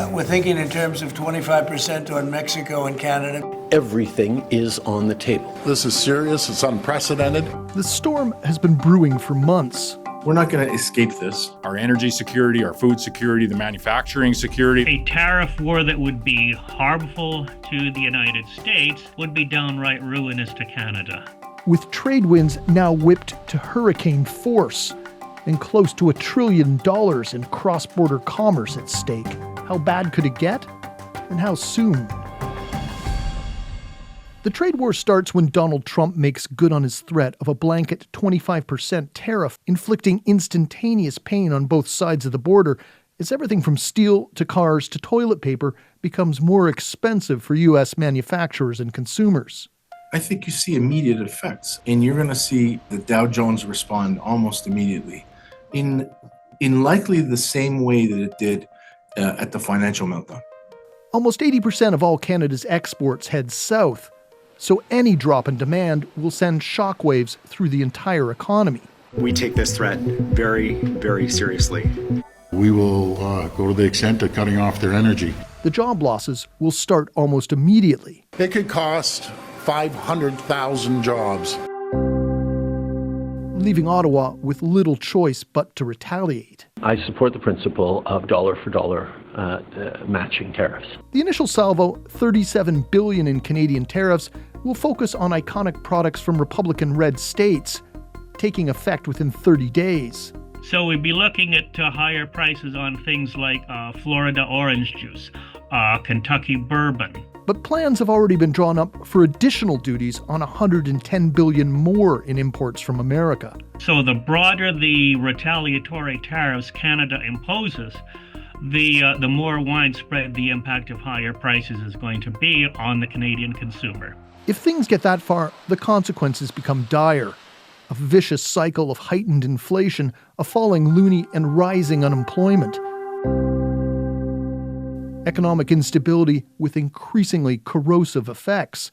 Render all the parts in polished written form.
We're thinking in terms of 25% on Mexico and Canada. Everything is on the table. This is serious. It's unprecedented. The storm has been brewing for months. We're not going to escape this. Our energy security, our food security, the manufacturing security. A tariff war that would be harmful to the United States would be downright ruinous to Canada. With trade winds now whipped to hurricane force and close to $1 trillion in cross-border commerce at stake, how bad could it get? And how soon? The trade war starts when Donald Trump makes good on his threat of a blanket 25% tariff, inflicting instantaneous pain on both sides of the border as everything from steel to cars to toilet paper becomes more expensive for U.S. manufacturers and consumers. I think you see immediate effects, and you're going to see the Dow Jones respond almost immediately in likely the same way that it did at the financial meltdown. Almost 80% of all Canada's exports head south, so any drop in demand will send shockwaves through the entire economy. We take this threat very, very seriously. We will go to the extent of cutting off their energy. The job losses will start almost immediately. It could cost 500,000 jobs. Leaving Ottawa with little choice but to retaliate. I support the principle of dollar-for-dollar matching tariffs. The initial salvo, $37 billion in Canadian tariffs, will focus on iconic products from Republican-red states, taking effect within 30 days. So we'd be looking at higher prices on things like Florida orange juice, Kentucky bourbon. But plans have already been drawn up for additional duties on $110 billion more in imports from America. So the broader the retaliatory tariffs Canada imposes, the more widespread the impact of higher prices is going to be on the Canadian consumer. If things get that far, the consequences become dire. A vicious cycle of heightened inflation, a falling loonie, and rising unemployment. Economic instability with increasingly corrosive effects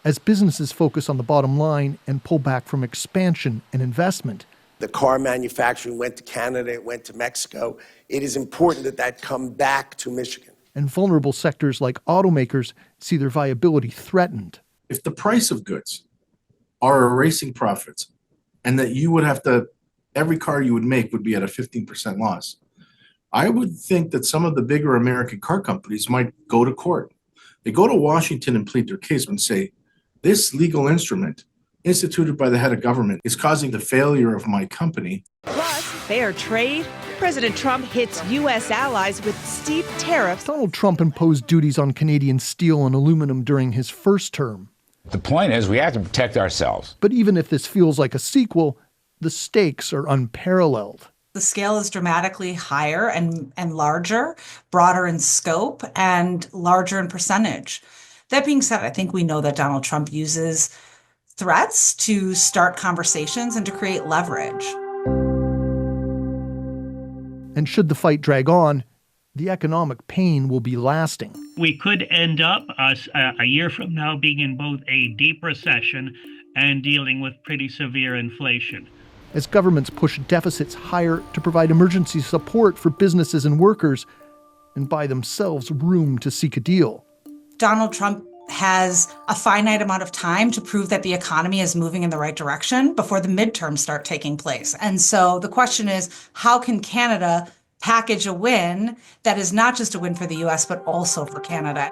as businesses focus on the bottom line and pull back from expansion and investment. The car manufacturing went to Canada, it went to Mexico. It is important that that come back to Michigan. And vulnerable sectors like automakers see their viability threatened. If the price of goods are erasing profits and that you would have to, every car you would make would be at a 15% loss, I would think that some of the bigger American car companies might go to court. They go to Washington and plead their case and say, this legal instrument instituted by the head of government is causing the failure of my company. Plus, fair trade. President Trump hits U.S. allies with steep tariffs. Donald Trump imposed duties on Canadian steel and aluminum during his first term. The point is we have to protect ourselves. But even if this feels like a sequel, the stakes are unparalleled. The scale is dramatically higher and larger, broader in scope, and larger in percentage. That being said, I think we know that Donald Trump uses threats to start conversations and to create leverage. And should the fight drag on, the economic pain will be lasting. We could end up a year from now being in both a deep recession and dealing with pretty severe inflation. As governments push deficits higher to provide emergency support for businesses and workers and buy themselves room to seek a deal. Donald Trump has a finite amount of time to prove that the economy is moving in the right direction before the midterms start taking place. And so the question is, how can Canada package a win that is not just a win for the U.S., but also for Canada?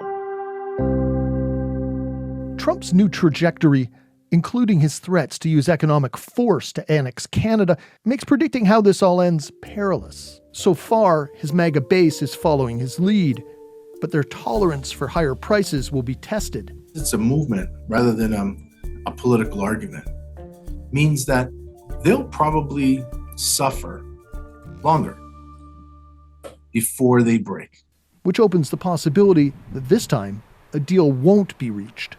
Trump's new trajectory, including his threats to use economic force to annex Canada, makes predicting how this all ends perilous. So far, his MAGA base is following his lead, but their tolerance for higher prices will be tested. It's a movement rather than a political argument. Means that they'll probably suffer longer before they break. Which opens the possibility that this time, a deal won't be reached.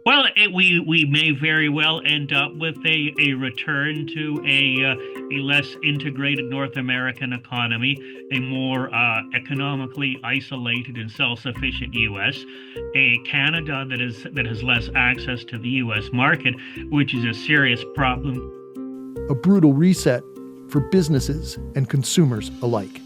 Well, we may very well end up with a return to a less integrated North American economy, a more economically isolated and self-sufficient U.S., a Canada that has less access to the U.S. market, which is a serious problem. A brutal reset for businesses and consumers alike.